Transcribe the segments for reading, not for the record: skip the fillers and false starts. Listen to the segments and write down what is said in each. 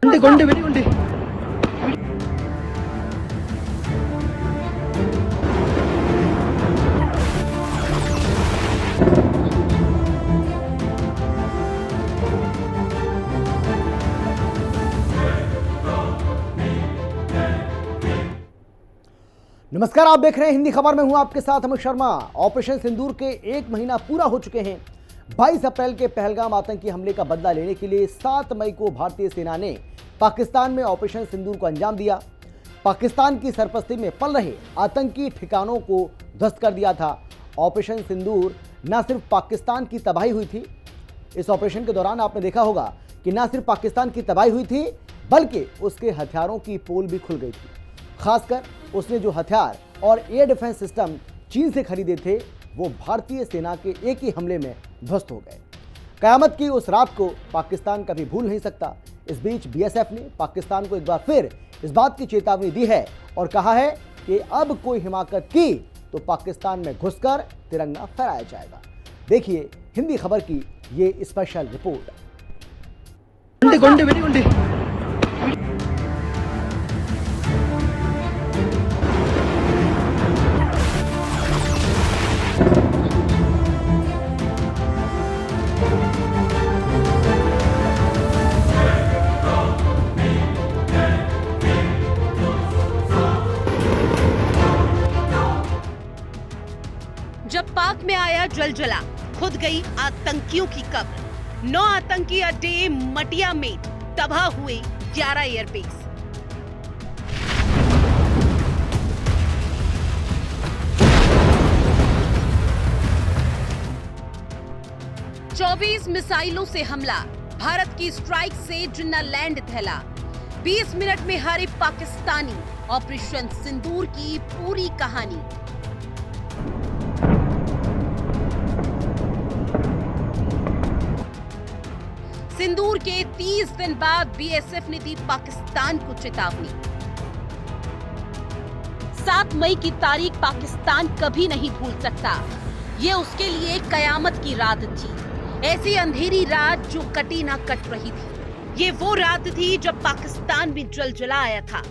गुंडे वेरी गुंडे। नमस्कार, आप देख रहे हैं हिंदी खबर में हूं आपके साथ अमित शर्मा। ऑपरेशन सिंदूर के 1 महीना पूरा हो चुके हैं। 22 अप्रैल के पहलगाम आतंकी हमले का बदला लेने के लिए 7 मई को भारतीय सेना ने पाकिस्तान में ऑपरेशन सिंदूर को अंजाम दिया। पाकिस्तान की सरपरस्ती में पल रहे आतंकी ठिकानों को ध्वस्त कर दिया था। ऑपरेशन सिंदूर न सिर्फ पाकिस्तान की तबाही हुई थी, इस ऑपरेशन के दौरान आपने देखा होगा कि न सिर्फ पाकिस्तान की तबाही हुई थी बल्कि उसके हथियारों की पोल भी खुल गई थी। खासकर उसने जो हथियार और एयर डिफेंस सिस्टम चीन से खरीदे थे वो भारतीय सेना के एक ही हमले में ध्वस्त हो गए। कयामत की उस रात को पाकिस्तान कभी भूल नहीं सकता। इस बीच बीएसएफ ने पाकिस्तान को एक बार फिर इस बात की चेतावनी दी है और कहा है कि अब कोई हिमाकत की तो पाकिस्तान में घुसकर तिरंगा फहराया जाएगा। देखिए हिंदी खबर की ये स्पेशल रिपोर्ट। जब पाक में आया जलजला, खुद गई आतंकियों की कब्र। 9 आतंकी अड्डे मटिया में तबाह हुए 11 एयरबेस। चौबीस मिसाइलों से हमला, भारत की स्ट्राइक से जिन्ना लैंड थैला। 20 मिनट में हारे पाकिस्तानी, ऑपरेशन सिंदूर की पूरी कहानी। सिंदूर के 30 दिन बाद बीएसएफ ने दी पाकिस्तान को चेतावनी। 7 मई की तारीख पाकिस्तान कभी नहीं भूल सकता। ये उसके लिए कयामत की रात थी, ऐसी अंधेरी रात जो कटी ना कट रही थी। ये वो रात थी जब पाकिस्तान में जलजला आया था।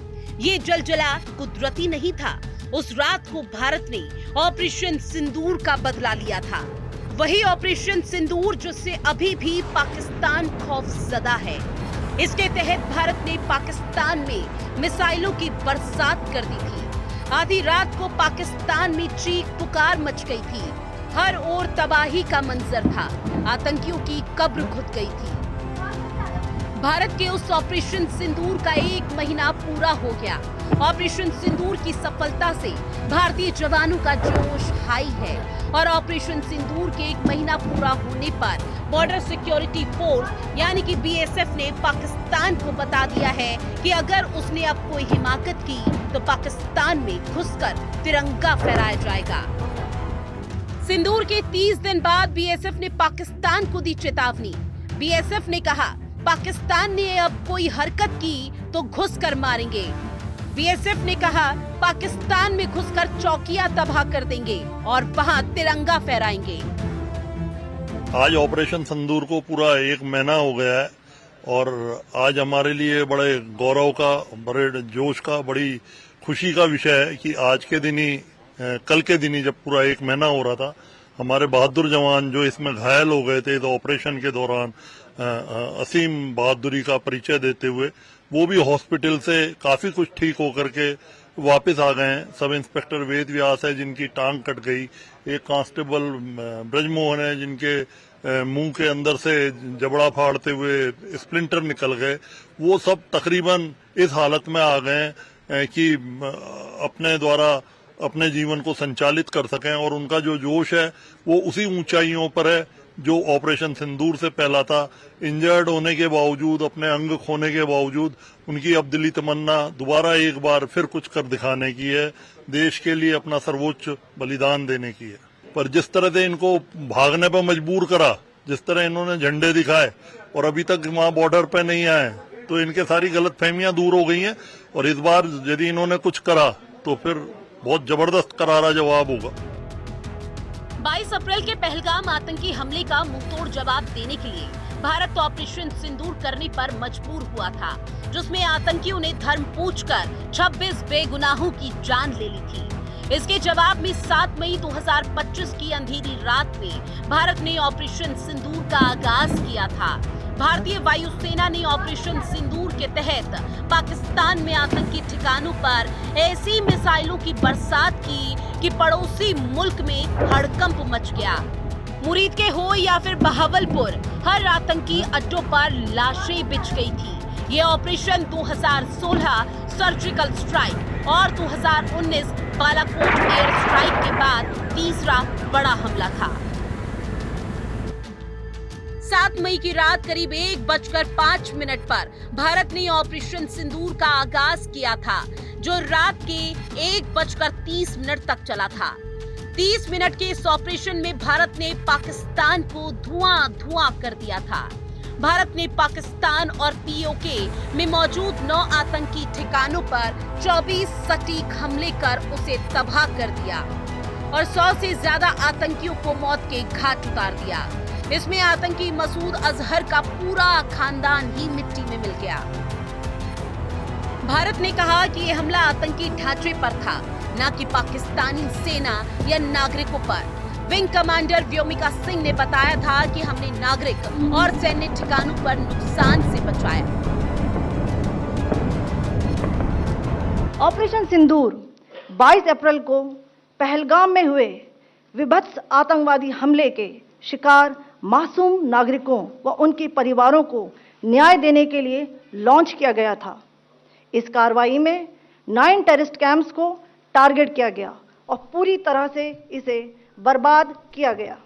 ये जलजला कुदरती नहीं था। उस रात को भारत ने ऑपरेशन सिंदूर का बदला लिया था। वही ऑपरेशन सिंदूर जिससे अभी भी पाकिस्तान खौफजदा है। इसके तहत भारत ने पाकिस्तान में मिसाइलों की बरसात कर दी थी। आधी रात को पाकिस्तान में चीख पुकार मच गई थी। हर ओर तबाही का मंजर था। आतंकियों की कब्र खुद गई थी। भारत के उस ऑपरेशन सिंदूर का 1 महीना पूरा हो गया। ऑपरेशन सिंदूर की सफलता से भारतीय जवानों का जोश हाई है और ऑपरेशन सिंदूर के 1 महीना पूरा होने पर बॉर्डर सिक्योरिटी फोर्स यानी कि बीएसएफ ने पाकिस्तान को बता दिया है कि अगर उसने अब कोई हिमाकत की तो पाकिस्तान में घुसकर तिरंगा फहराया जाएगा। सिंदूर के 30 दिन बाद बीएसएफ ने पाकिस्तान को दी चेतावनी। बीएसएफ ने कहा पाकिस्तान ने अब कोई हरकत की तो घुसकर मारेंगे। बीएसएफ ने कहा पाकिस्तान में घुसकर चौकियां तबाह कर देंगे और वहां तिरंगा फहराएंगे। आज ऑपरेशन सिंदूर को पूरा 1 महीना हो गया है और आज हमारे लिए बड़े गौरव का, बड़े जोश का, बड़ी खुशी का विषय है कि आज के दिन ही, कल के दिन ही जब पूरा 1 महीना हो रहा था, हमारे बहादुर जवान जो इसमें घायल हो गए थे तो ऑपरेशन के दौरान असीम बहादुरी का परिचय देते हुए वो भी हॉस्पिटल से काफी कुछ ठीक होकर के वापस आ गए हैं। सब इंस्पेक्टर वेद व्यास है जिनकी टांग कट गई, एक कांस्टेबल ब्रजमोहन है जिनके मुंह के अंदर से जबड़ा फाड़ते हुए स्प्लिंटर निकल गए। वो सब तकरीबन इस हालत में आ गए कि अपने द्वारा अपने जीवन को संचालित कर सकें और उनका जो जोश है वो उसी ऊंचाइयों पर है जो ऑपरेशन सिंदूर से पहला था। इंजर्ड होने के बावजूद, अपने अंग खोने के बावजूद उनकी अब दिली तमन्ना दोबारा एक बार फिर कुछ कर दिखाने की है, देश के लिए अपना सर्वोच्च बलिदान देने की है। पर जिस तरह से इनको भागने पर मजबूर करा, जिस तरह इन्होंने झंडे दिखाए और अभी तक वहां बॉर्डर पे नहीं आए, तो इनके सारी गलतफहमियां दूर हो गई हैं और इस बार यदि इन्होंने कुछ करा तो फिर बहुत जबरदस्त करारा जवाब होगा। 22 अप्रैल के पहलगाम आतंकी हमले का मुंहतोड़ जवाब देने के लिए भारत ऑपरेशन सिंदूर करने पर मजबूर हुआ था, जिसमें आतंकियों ने धर्म पूछकर 26 बेगुनाहों की जान ले ली थी। इसके जवाब में 7 मई 2025 की अंधेरी रात में भारत ने ऑपरेशन सिंदूर का आगाज किया था। भारतीय वायुसेना ने ऑपरेशन सिंदूर के तहत पाकिस्तान में आतंकी ठिकानों पर ऐसी मिसाइलों की बरसात की कि पड़ोसी मुल्क में हड़कंप मच गया। मुरीद के हो या फिर बहावलपुर, हर आतंकी अड्डों पर लाशें बिछ गई थी। ये ऑपरेशन 2016 सर्जिकल स्ट्राइक और 2019 बालाकोट एयर स्ट्राइक के बाद तीसरा बड़ा हमला था। 7 मई की रात करीब 1:05 पर भारत ने ऑपरेशन सिंदूर का आगाज किया था, जो रात के 1:30 तक चला था। 30 मिनट के इस ऑपरेशन में भारत ने पाकिस्तान को धुआं कर दिया था। भारत ने पाकिस्तान और पीओके में मौजूद 9 आतंकी ठिकानों पर 24 सटीक हमले कर उसे तबाह कर दिया और 100 से ज्यादा आतंकियों को मौत के घाट उतार दिया। इसमें आतंकी मसूद अजहर का पूरा खानदान ही मिट्टी में मिल गया। भारत ने कहा कि यह हमला आतंकी ढांचे पर था, न कि पाकिस्तानी सेना या नागरिकों पर। विंग कमांडर व्योमिका सिंह ने बताया था कि हमने नागरिक और सैन्य ठिकानों पर नुकसान से बचाया। ऑपरेशन सिंदूर 22 अप्रैल को पहलगाम में हुए विभत्स आतंकवादी हमले के शिकार मासूम नागरिकों व उनके परिवारों को न्याय देने के लिए लॉन्च किया गया था। इस कार्रवाई में 9 टेररिस्ट कैंप्स को टारगेट किया गया और पूरी तरह से इसे बर्बाद किया गया।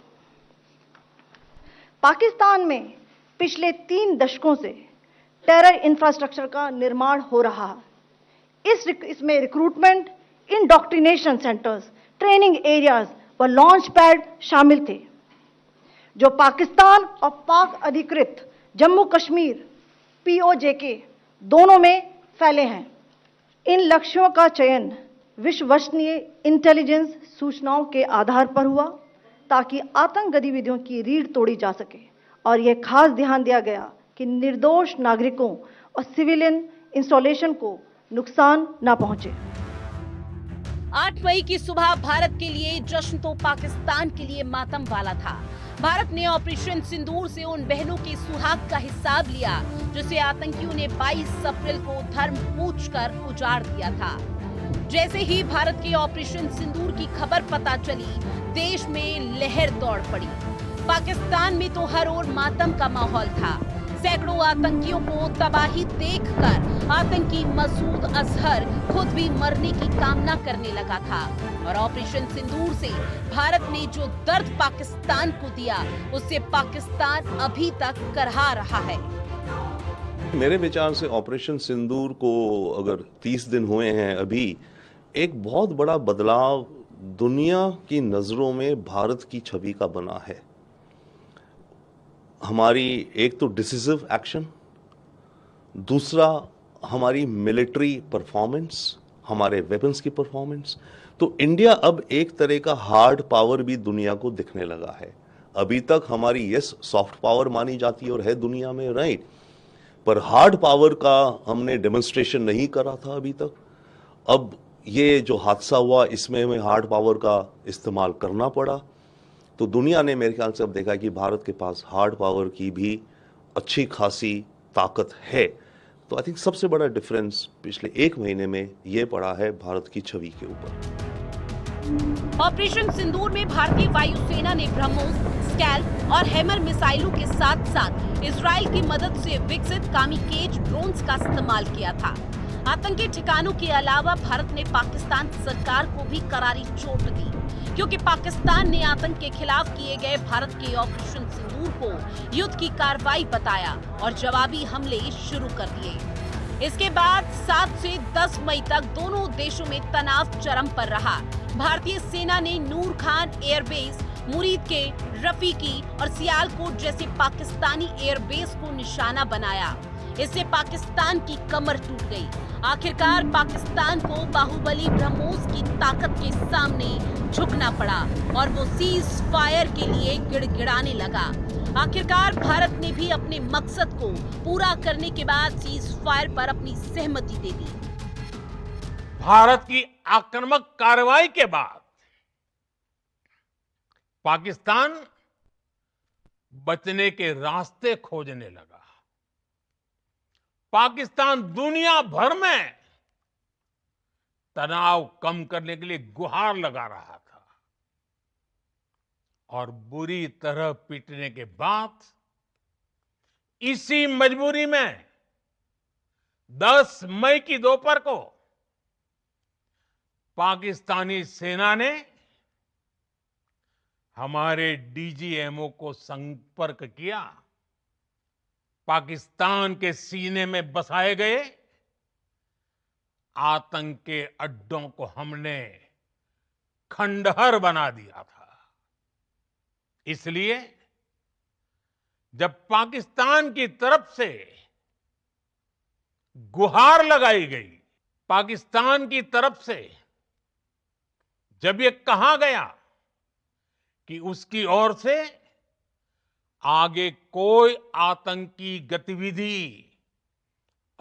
पाकिस्तान में पिछले 3 दशकों से टेरर इंफ्रास्ट्रक्चर का निर्माण हो रहा है। इसमें recruitment, indoctrination centres, training areas व लॉन्च पैड शामिल थे, जो पाकिस्तान और पाक अधिकृत जम्मू कश्मीर पीओजेके दोनों में फैले हैं। इन लक्ष्यों का चयन विश्वसनीय इंटेलिजेंस सूचनाओं के आधार पर हुआ ताकि आतंक गतिविधियों की रीढ़ तोड़ी जा सके और यह खास ध्यान दिया गया कि निर्दोष नागरिकों और सिविलियन इंस्टॉलेशन को नुकसान न पहुंचे। 8 मई की सुबह भारत के लिए जश्न तो पाकिस्तान के लिए मातम वाला था। भारत ने ऑपरेशन सिंदूर से उन बहनों के सुहाग का हिसाब लिया जिसे आतंकियों ने 22 अप्रैल को धर्म पूछकर उजाड़ दिया था। जैसे ही भारत के ऑपरेशन सिंदूर की खबर पता चली, देश में लहर दौड़ पड़ी। पाकिस्तान में तो हर ओर मातम का माहौल था। सैकड़ों आतंकियों को तबाही देखकर आतंकी मसूद अजहर खुद भी मरने की कामना करने लगा था और ऑपरेशन सिंदूर से भारत ने जो दर्द पाकिस्तान को दिया, उससे पाकिस्तान अभी तक करहा रहा है। मेरे विचार से ऑपरेशन सिंदूर को अगर 30 दिन हुए हैं अभी, एक बहुत बड़ा बदलाव दुनिया की नजरों में भारत की छवि का बना है। हमारी एक तो डिसिसिव एक्शन, दूसरा हमारी मिलिट्री परफॉर्मेंस, हमारे वेपन्स की परफॉर्मेंस। तो इंडिया अब एक तरह का हार्ड पावर भी दुनिया को दिखने लगा है। अभी तक हमारी सॉफ्ट पावर मानी जाती है और है दुनिया में, राइट, पर हार्ड पावर का हमने डेमोन्स्ट्रेशन नहीं करा था अभी तक। अब ये जो हादसा हुआ, इसमें हमें हार्ड पावर का इस्तेमाल करना पड़ा। तो दुनिया ने मेरे ख्याल से अब देखा कि भारत के पास हार्ड पावर की भी अच्छी खासी ताकत है। तो आई थिंक सबसे बड़ा डिफरेंस पिछले 1 महीने में ये पड़ा है भारत की छवि के ऊपर। ऑपरेशन सिंदूर में भारतीय वायुसेना ने ब्रह्मोस, स्कैल्प और हैमर मिसाइलों के साथ साथ इजराइल की मदद से विकसित कामिकेज ड्रोन्स का इस्तेमाल किया था। आतंकी ठिकानों के अलावा भारत ने पाकिस्तान सरकार को भी करारी चोट दी, क्योंकि पाकिस्तान ने आतंक के खिलाफ किए गए भारत के ऑपरेशन सिंदूर को युद्ध की कार्रवाई बताया और जवाबी हमले शुरू कर दिए। इसके बाद 7 से 10 मई तक दोनों देशों में तनाव चरम पर रहा। भारतीय सेना ने नूर खान एयरबेस, मुरीद के, रफीकी और सियालकोट जैसे पाकिस्तानी एयरबेस को निशाना बनाया। इससे पाकिस्तान की कमर टूट गई। आखिरकार पाकिस्तान को बाहुबली ब्रह्मोस की ताकत के सामने झुकना पड़ा और वो सीज फायर के लिए गिड़गिड़ाने लगा। आखिरकार भारत ने भी अपने मकसद को पूरा करने के बाद सीज फायर पर अपनी सहमति दे दी। भारत की आक्रामक कार्रवाई के बाद पाकिस्तान बचने के रास्ते खोजने लगा। पाकिस्तान दुनिया भर में तनाव कम करने के लिए गुहार लगा रहा था और बुरी तरह पीटने के बाद इसी मजबूरी में 10 मई की दोपहर को पाकिस्तानी सेना ने हमारे डीजीएमओ को संपर्क किया। पाकिस्तान के सीने में बसाए गए आतंक के अड्डों को हमने खंडहर बना दिया था। इसलिए जब पाकिस्तान की तरफ से गुहार लगाई गई, पाकिस्तान की तरफ से जब ये कहा गया कि उसकी ओर से आगे कोई आतंकी गतिविधि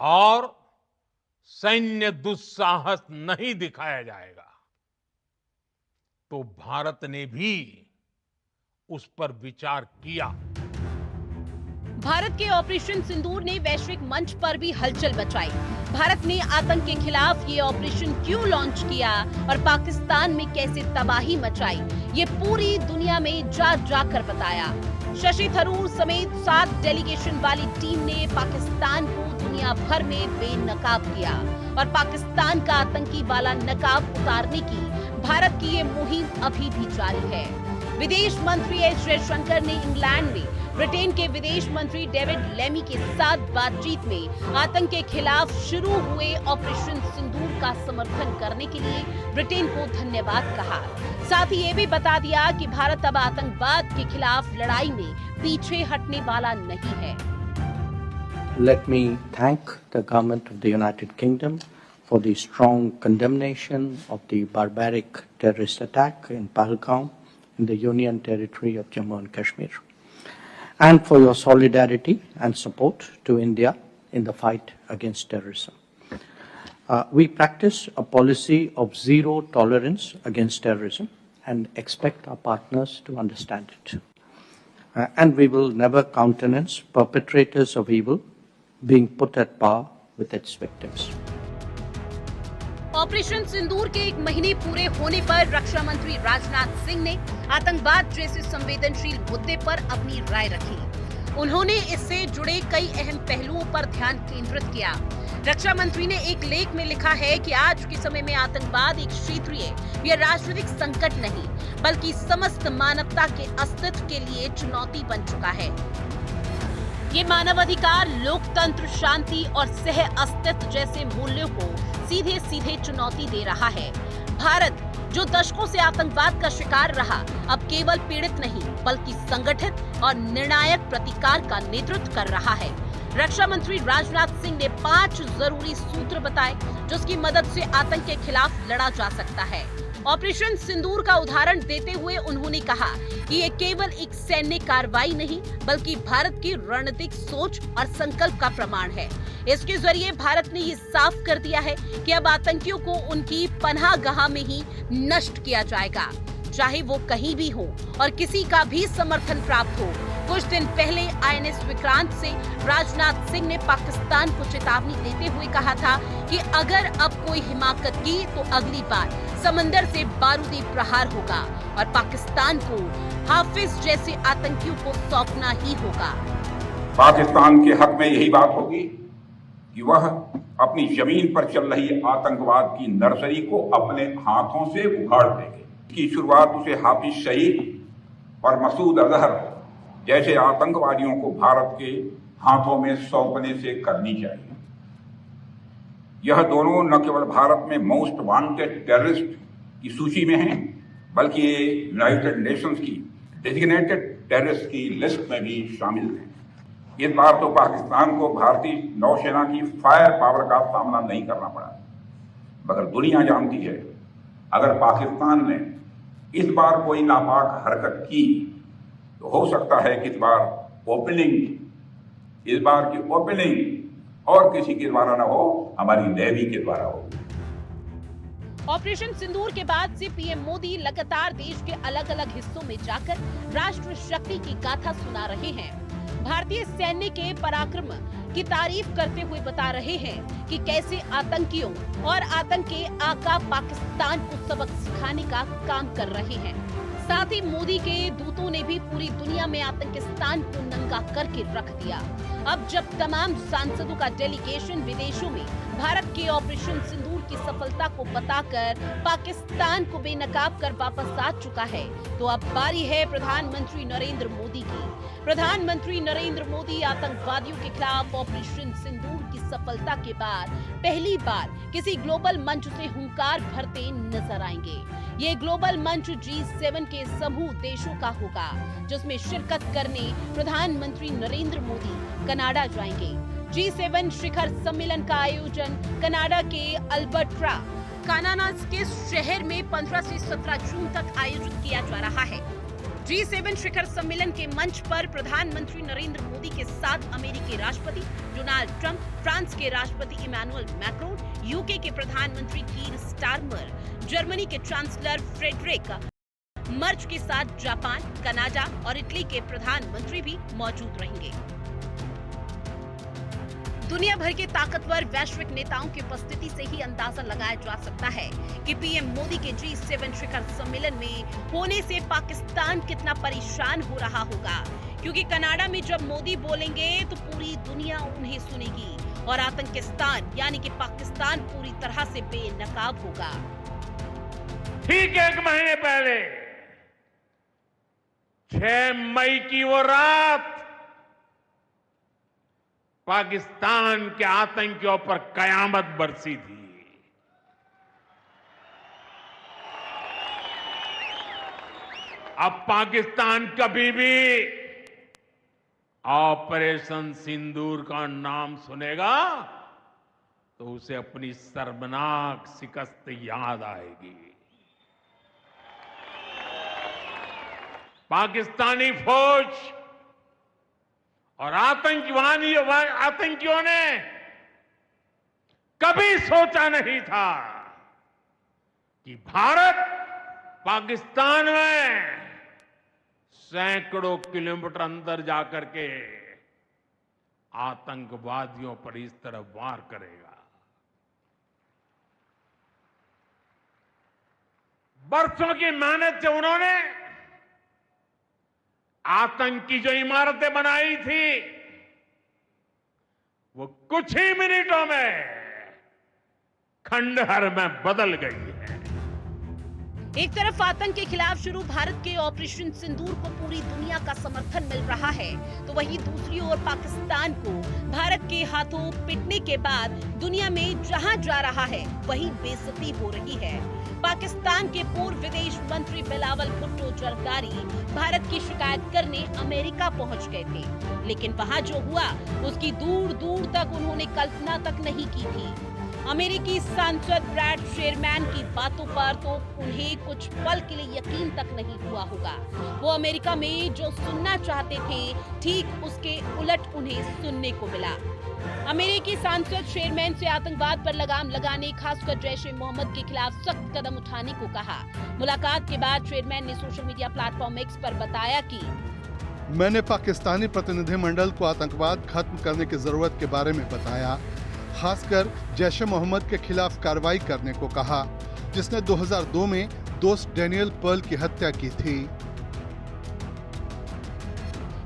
और सैन्य दुस्साहस नहीं दिखाया जाएगा, तो भारत ने भी उस पर विचार किया। भारत के ऑपरेशन सिंदूर ने वैश्विक मंच पर भी हलचल मचाई। भारत ने आतंक के खिलाफ ये ऑपरेशन क्यों लॉन्च किया और पाकिस्तान में कैसे तबाही मचाई, ये पूरी दुनिया में जा जाकर बताया। शशि थरूर समेत 7 डेलीगेशन वाली टीम ने पाकिस्तान को दुनिया भर में बेनकाब किया और पाकिस्तान का आतंकी वाला नकाब उतारने की भारत की ये मुहिम अभी भी जारी है। विदेश मंत्री एस जयशंकर ने इंग्लैंड में ब्रिटेन के विदेश मंत्री डेविड लेमी के साथ बातचीत में आतंक के खिलाफ शुरू हुए ऑपरेशन सिंदूर का समर्थन करने के लिए ब्रिटेन को धन्यवाद कहा। साथ ही ये भी बता दिया कि भारत अब आतंकवाद के खिलाफ लड़ाई में पीछे हटने वाला नहीं है। Let me thank the government of the United Kingdom for the strong condemnation of the barbaric terrorist attack in Pahalgam in the Union Territory of Jammu and Kashmir, and for your solidarity and support to India in the fight against terrorism. We practice a policy of zero tolerance against terrorism and expect our partners to understand it. And we will never countenance perpetrators of evil being put at par with its victims. Operation Sindoor के 1 महीने पूरे होने पर रक्षा मंत्री राजनाथ सिंह ने आतंकवाद जैसे संवेदनशील मुद्दे पर अपनी राय रखी। उन्होंने इससे जुड़े कई अहम पहलुओं पर ध्यान केंद्रित किया। रक्षा मंत्री ने एक लेख में लिखा है कि आज के समय में आतंकवाद एक क्षेत्रीय या राजनीतिक संकट नहीं, बल्कि समस्त मानवता के अस्तित्व के लिए चुनौती बन चुका है। ये मानवाधिकार, लोकतंत्र, शांति और सह अस्तित्व जैसे मूल्यों को सीधे सीधे चुनौती दे रहा है। भारत जो दशकों से आतंकवाद का शिकार रहा, अब केवल पीड़ित नहीं बल्कि संगठित और निर्णायक प्रतिकार का नेतृत्व कर रहा है। रक्षा मंत्री राजनाथ सिंह ने 5 जरूरी सूत्र बताए जिसकी मदद से आतंक के खिलाफ लड़ा जा सकता है। ऑपरेशन सिंदूर का उदाहरण देते हुए उन्होंने कहा कि ये केवल एक सैन्य कार्रवाई नहीं बल्कि भारत की रणनीतिक सोच और संकल्प का प्रमाण है। इसके जरिए भारत ने ये साफ कर दिया है कि अब आतंकियों को उनकी पनाहगाह में ही नष्ट किया जाएगा, चाहे वो कहीं भी हो और किसी का भी समर्थन प्राप्त हो। कुछ दिन पहले INS विक्रांत से राजनाथ सिंह ने पाकिस्तान को चेतावनी देते हुए कहा था कि अगर अब कोई हिमाकत की तो अगली बार समंदर से बारूदी प्रहार होगा और पाकिस्तान को हाफिज जैसे आतंकियों को सौंपना ही होगा। पाकिस्तान के हक में यही बात होगी कि वह अपनी जमीन पर चल रही आतंकवाद की नर्सरी को अपने हाथों से उखाड़ देंगे। इसकी शुरुआत उसे हाफिज सईद और मसूद अजहर जैसे आतंकवादियों को भारत के हाथों में सौंपने से करनी चाहिए। यह दोनों न केवल भारत में मोस्ट वांटेड टेररिस्ट की सूची में हैं, बल्कि ये यूनाइटेड नेशंस की डेजिग्नेटेड टेररिस्ट की लिस्ट में भी शामिल हैं। इस बार तो पाकिस्तान को भारतीय नौसेना की फायर पावर का सामना नहीं करना पड़ा, मगर दुनिया जानती है अगर पाकिस्तान ने इस बार कोई नापाक हरकत की तो हो सकता है कि इस बार ओपनिंग इस बार की ओपनिंग और किसी के द्वारा ना हो, हमारी नेवी के द्वारा हो। ऑपरेशन सिंदूर के बाद से पीएम मोदी लगातार देश के अलग अलग हिस्सों में जाकर राष्ट्र शक्ति की गाथा सुना रहे हैं। भारतीय सैन्य के पराक्रम की तारीफ करते हुए बता रहे हैं कि कैसे आतंकियों और आतंक के आका पाकिस्तान को सबक सिखाने का काम कर रहे हैं। साथ ही मोदी के दूतों ने भी पूरी दुनिया में आतंकिस्तान को नंगा करके रख दिया। अब जब तमाम सांसदों का डेलीगेशन विदेशों में भारत के ऑपरेशन सिंदूर की सफलता को बताकर पाकिस्तान को बेनकाब कर वापस आ चुका है, तो अब बारी है प्रधानमंत्री नरेंद्र मोदी की। प्रधानमंत्री नरेंद्र मोदी आतंकवादियों के खिलाफ ऑपरेशन सिंदूर की सफलता के बाद पहली बार किसी ग्लोबल मंच से हुंकार भरते नजर आएंगे। ये ग्लोबल मंच G7 के समूह देशों का होगा, जिसमें शिरकत करने प्रधानमंत्री नरेंद्र मोदी कनाडा जाएंगे। G7 शिखर सम्मेलन का आयोजन कनाडा के अल्बर्टा कानानास के शहर में 15 से 17 जून तक आयोजित किया जा रहा है। G7 शिखर सम्मेलन के मंच पर प्रधानमंत्री नरेंद्र मोदी के साथ अमेरिकी राष्ट्रपति डोनाल्ड ट्रंप, फ्रांस के राष्ट्रपति इमैनुअल मैक्रोन, यूके के प्रधानमंत्री कीर स्टारमर, जर्मनी के चांसलर फ्रेडरिक मर्ज के साथ जापान, कनाडा और इटली के प्रधानमंत्री भी मौजूद रहेंगे। दुनिया भर के ताकतवर वैश्विक नेताओं की उपस्थिति से ही अंदाजा लगाया जा सकता है कि पीएम मोदी के G7 शिखर सम्मेलन में होने से पाकिस्तान कितना परेशान हो रहा होगा, क्योंकि कनाडा में जब मोदी बोलेंगे तो पूरी दुनिया उन्हें सुनेगी और आतंकिस्तान यानी कि पाकिस्तान पूरी तरह से बेनकाब होगा। ठीक 1 महीने पहले 6 मई की वो रात पाकिस्तान के आतंकियों पर कयामत बरसी थी। अब पाकिस्तान कभी भी ऑपरेशन सिंदूर का नाम सुनेगा तो उसे अपनी शर्मनाक शिकस्त याद आएगी। पाकिस्तानी फौज और आतंकियों ने कभी सोचा नहीं था कि भारत पाकिस्तान में सैकड़ों किलोमीटर अंदर जाकर के आतंकवादियों पर इस तरह वार करेगा। बरसों की मेहनत से उन्होंने आतंक की जो इमारतें बनाई थी वो कुछ ही मिनटों में खंडहर में बदल गई है। एक तरफ आतंक के खिलाफ शुरू भारत के ऑपरेशन सिंदूर को पूरी दुनिया का समर्थन मिल रहा है, तो वहीं दूसरी ओर पाकिस्तान को भारत के हाथों पिटने के बाद दुनिया में जहां जा रहा है वहीं बेइज्जती हो रही है। पाकिस्तान के पूर्व विदेश मंत्री बिलावल भुट्टो जरदारी भारत की शिकायत करने अमेरिका पहुंच गए थे, लेकिन वहां जो हुआ उसकी दूर दूर तक उन्होंने कल्पना तक नहीं की थी। अमेरिकी सांसद ब्रैड शेरमैन की बातों पर तो उन्हें कुछ पल के लिए यकीन तक नहीं हुआ होगा। वो अमेरिका में जो सुनना चाहते थे ठीक उसके उलट उन्हें सुनने को मिला। अमेरिकी सांसद शेरमैन से आतंकवाद पर लगाम लगाने, खासकर जैश-ए-मोहम्मद के खिलाफ सख्त कदम उठाने को कहा। मुलाकात के बाद शेरमैन ने सोशल मीडिया प्लेटफॉर्म एक्स पर बताया कि मैंने पाकिस्तानी प्रतिनिधिमंडल को आतंकवाद खत्म करने की जरूरत के बारे में बताया, खासकर जैश-ए-मोहम्मद के खिलाफ कार्रवाई करने को कहा, जिसने 2002 में दोस्त डैनियल पर्ल की हत्या की थी।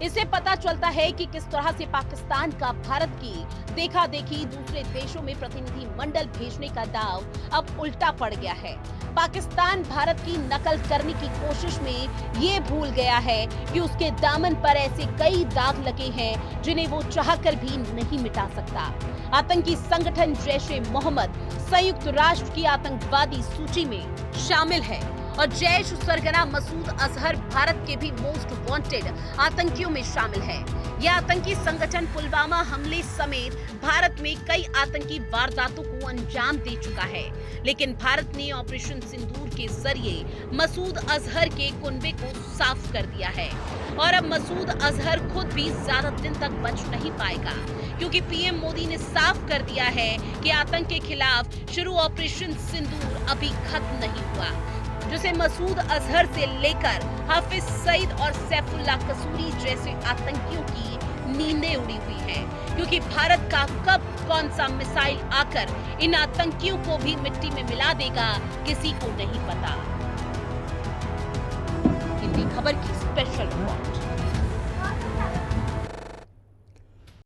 इससे पता चलता है कि किस तरह से पाकिस्तान का भारत की देखा देखी दूसरे देशों में प्रतिनिधि मंडल भेजने का दाव अब उल्टा पड़ गया है। पाकिस्तान भारत की नकल करने की कोशिश में ये भूल गया है कि उसके दामन पर ऐसे कई दाग लगे हैं जिन्हें वो चाहकर भी नहीं मिटा सकता। आतंकी संगठन जैश-ए-मोहम्मद संयुक्त राष्ट्र की आतंकवादी सूची में शामिल है और जैश सरगना मसूद अजहर भारत के भी मोस्ट वांटेड आतंकियों में शामिल है। यह आतंकी संगठन पुलवामा हमले समेत भारत में कई आतंकी वारदातों को अंजाम दे चुका है, लेकिन भारत ने ऑपरेशन सिंदूर के जरिए मसूद अजहर के कुनबे को साफ कर दिया है। और अब मसूद अजहर खुद भी ज्यादा दिन तक बच नहीं पाएगा, क्योंकि पीएम मोदी ने साफ कर दिया है कि आतंक के खिलाफ शुरू ऑपरेशन सिंदूर अभी खत्म नहीं हुआ, जिसे मसूद अजहर से लेकर हाफिज सईद और सैफुल्लाह कसूरी जैसे आतंकियों की नींदें उड़ी हुई हैं, क्योंकि भारत का कब कौन सा मिसाइल आकर इन आतंकियों को भी मिट्टी में मिला देगा, किसी को नहीं पता। हिंदी खबर की स्पेशल रिपोर्ट।